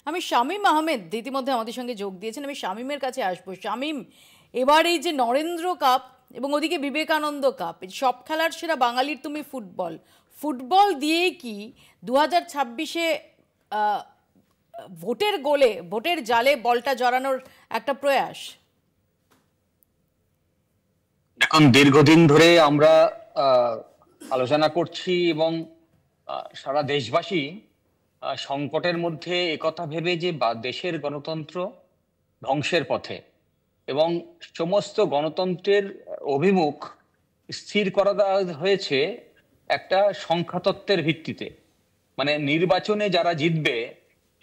আমি শামীম আহমেদ ইতিমধ্যে আমাদের সঙ্গে যোগ দিয়েছেন। আমি শামীমের কাছে আসবো। শামীম, এবার এই যে নরেন্দ্র কাপ এবং ওদিকে বিবেকানন্দ কাপ, এই সব খেলার সেরা বাঙালির তুমি ফুটবল, ফুটবল দিয়েই কি 2026-এ ভোটের গোলে, ভোটের জালে বলটা জড়ানোর একটা প্রয়াস? এখন দীর্ঘদিন ধরে আমরা আলোচনা করছি এবং সারা দেশবাসী সংকটের মধ্যে একথা ভেবে যে দেশের গণতন্ত্র ধ্বংসের পথে এবং সমস্ত গণতন্ত্রের অভিমুখ স্থির করা হয়েছে একটা সংখ্যাতত্ত্বের ভিত্তিতে। মানে নির্বাচনে যারা জিতবে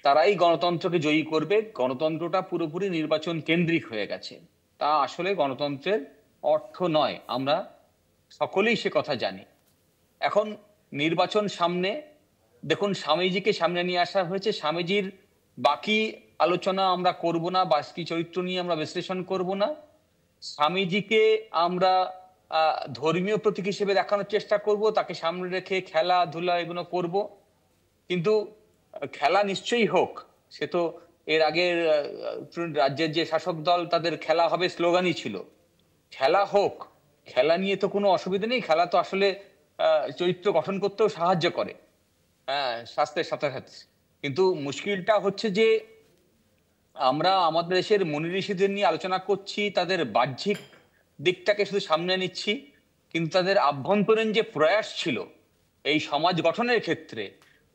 তারাই গণতন্ত্রকে জয়ী করবে, গণতন্ত্রটা পুরোপুরি নির্বাচন কেন্দ্রিক হয়ে গেছে। তা আসলে গণতন্ত্রের অর্থ নয়, আমরা সকলেই সে কথা জানি। এখন নির্বাচন সামনে, দেখুন স্বামীজিকে সামনে নিয়ে আসা হয়েছে। স্বামীজির বাকি আলোচনা আমরা করব না, বাকি চরিত্র নিয়ে আমরা বিশ্লেষণ করব না। স্বামীজিকে আমরা ধর্মীয় প্রতীক হিসেবে দেখানোর চেষ্টা করব, তাকে সামনে রেখে খেলাধুলা এগুলো করব। কিন্তু খেলা নিশ্চয়ই হোক, সে তো এর আগের রাজ্যের যে শাসক দল তাদের খেলা হবে স্লোগানই ছিল। খেলা হোক, খেলা নিয়ে তো কোনো অসুবিধা নেই। খেলা তো আসলে চরিত্র গঠন করতেও সাহায্য করে, স্বাস্থ্যের সাথে সাথে। কিন্তু মুশকিলটা হচ্ছে যে আমরা আমাদের দেশের মুনি ঋষিদের নিয়ে আলোচনা করছি, তাদের বাহ্যিক দিকটাকে শুধু সামনে নিচ্ছি, কিন্তু তাদের আভ্যন্তরীণ যে প্রয়াস ছিল এই সমাজ গঠনের ক্ষেত্রে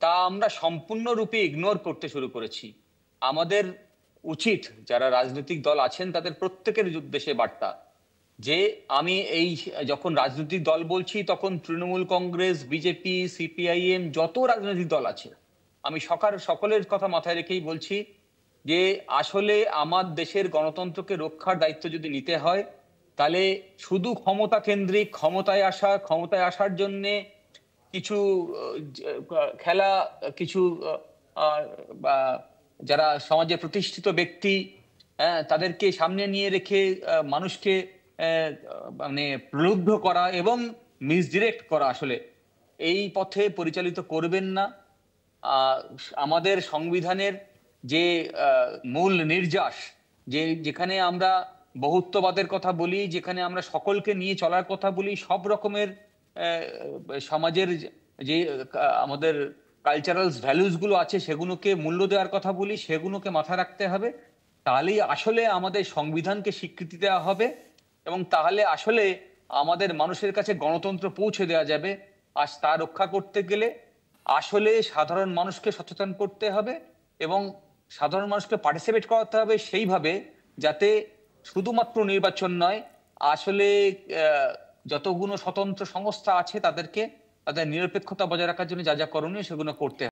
তা আমরা সম্পূর্ণরূপে ইগনোর করতে শুরু করেছি। আমাদের উচিত, যারা রাজনৈতিক দল আছেন তাদের প্রত্যেকের উদ্দেশ্যে বার্তা, যে আমি এই যখন রাজনৈতিক দল বলছি তখন তৃণমূল কংগ্রেস, বিজেপি, সিপিআইএম, যত রাজনৈতিক দল আছে আমি সকলের কথা মাথায় রেখেই বলছি যে আসলে আমার দেশের গণতন্ত্রকে রক্ষার দায়িত্ব যদি নিতে হয় তাহলে শুধু ক্ষমতা কেন্দ্রিক, ক্ষমতায় আসার জন্য কিছু খেলা, কিছু যারা সমাজে প্রতিষ্ঠিত ব্যক্তি তাদেরকে সামনে নিয়ে রেখে মানুষকে মানে প্রলুব্ধ করা এবং মিসডিরেক্ট করা আসলে এই পথে পরিচালিত করবেন না। আমাদের সংবিধানের যে মূল নির্যাস, যেখানে আমরা বহুত্ববাদের কথা বলি, যেখানে আমরা সকলকে নিয়ে চলার কথা বলি, সব রকমের সমাজের যে আমাদের কালচারাল ভ্যালুস গুলো আছে সেগুলোকে মূল্য দেওয়ার কথা বলি, সেগুলোকে মাথায় রাখতে হবে। তাহলেই আসলে আমাদের সংবিধানকে স্বীকৃতি দেওয়া হবে এবং তাহলে আসলে আমাদের মানুষের কাছে গণতন্ত্র পৌঁছে দেওয়া যাবে। আর তা রক্ষা করতে গেলে আসলে সাধারণ মানুষকে সচেতন করতে হবে এবং সাধারণ মানুষকে পার্টিসিপেট করাতে হবে সেইভাবে যাতে শুধুমাত্র নির্বাচন নয়, আসলে যতগুলো স্বতন্ত্র সংস্থা আছে তাদের নিরপেক্ষতা বজায় রাখার জন্য যা যা করণীয় সেগুলো করতে হবে।